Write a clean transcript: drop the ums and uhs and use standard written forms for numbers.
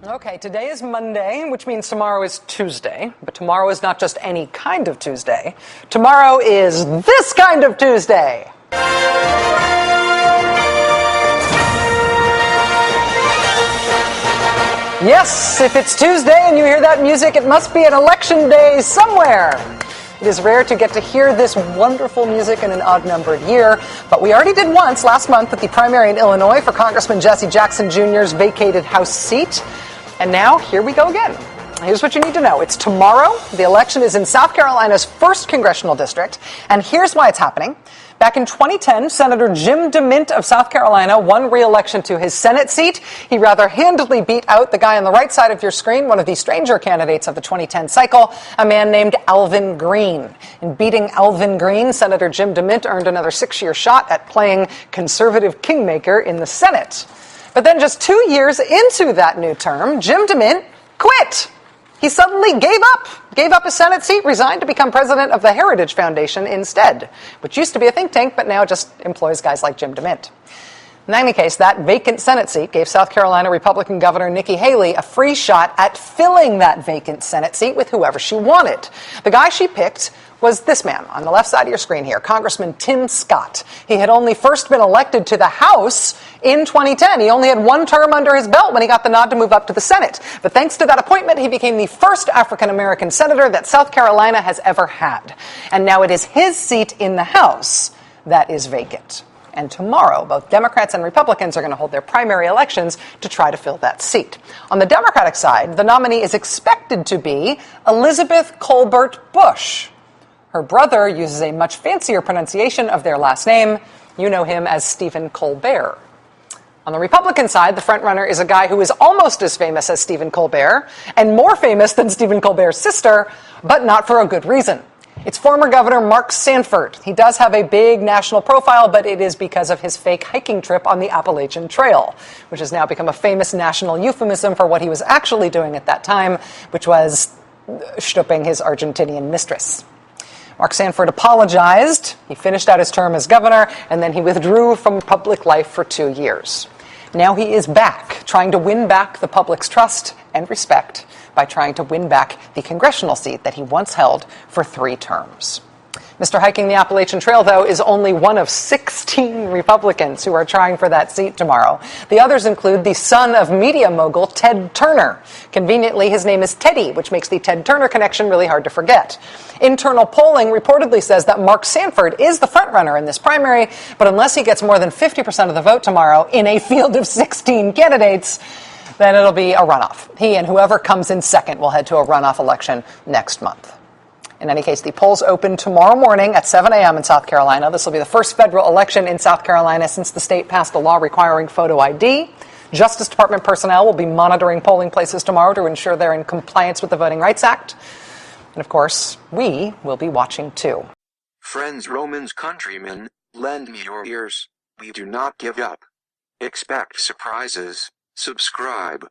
Okay, today is Monday, which means tomorrow is Tuesday. But tomorrow is not just any kind of Tuesday. Tomorrow is this kind of Tuesday. Yes, if it's Tuesday and you hear that music, it must be an election day somewhere. It is rare to get to hear this wonderful music in an odd-numbered year, but we already did once last month at the primary in Illinois for Congressman Jesse Jackson Jr.'s vacated House seat. And now, here we go again. Here's what you need to know. It's tomorrow. The election is in South Carolina's 1st congressional district, and here's why it's happening. Back in 2010, Senator Jim DeMint of South Carolina won re-election to his Senate seat. He rather handily beat out the guy on the right side of your screen, one of the stranger candidates of the 2010 cycle, a man named Alvin Green. In beating Alvin Green, Senator Jim DeMint earned another 6-year shot at playing conservative kingmaker in the Senate. But then just 2 years into that new term, Jim DeMint quit. He suddenly gave up his Senate seat, resigned to become president of the Heritage Foundation instead, which used to be a think tank, but now just employs guys like Jim DeMint. In any case, that vacant Senate seat gave South Carolina Republican Governor Nikki Haley a free shot at filling that vacant Senate seat with whoever she wanted. The guy she picked was this man on the left side of your screen here, Congressman Tim Scott. He had only first been elected to the House in 2010. He only had one term under his belt when he got the nod to move up to the Senate. But thanks to that appointment, he became the first African-American senator that South Carolina has ever had. And now it is his seat in the House that is vacant. And tomorrow, both Democrats and Republicans are going to hold their primary elections to try to fill that seat. On the Democratic side, the nominee is expected to be Elizabeth Colbert Bush. Her brother uses a much fancier pronunciation of their last name. You know him as Stephen Colbert. On the Republican side, the frontrunner is a guy who is almost as famous as Stephen Colbert and more famous than Stephen Colbert's sister, but not for a good reason. It's former Governor Mark Sanford. He does have a big national profile, but it is because of his fake hiking trip on the Appalachian Trail, which has now become a famous national euphemism for what he was actually doing at that time, which was stooping his Argentinian mistress. Mark Sanford apologized. He finished out his term as governor, and then he withdrew from public life for 2 years. Now he is back, trying to win back the public's trust and respect by trying to win back the congressional seat that he once held for 3 terms. Mr. Hiking the Appalachian Trail, though, is only one of 16 Republicans who are trying for that seat tomorrow. The others include the son of media mogul Ted Turner. Conveniently, his name is Teddy, which makes the Ted Turner connection really hard to forget. Internal polling reportedly says that Mark Sanford is the frontrunner in this primary, but unless he gets more than 50% of the vote tomorrow in a field of 16 candidates, then it'll be a runoff. He and whoever comes in second will head to a runoff election next month. In any case, the polls open tomorrow morning at 7 a.m. in South Carolina. This will be the first federal election in South Carolina since the state passed a law requiring photo ID. Justice Department personnel will be monitoring polling places tomorrow to ensure they're in compliance with the Voting Rights Act. And of course, we will be watching too. Friends, Romans, countrymen, lend me your ears. We do not give up. Expect surprises. Subscribe.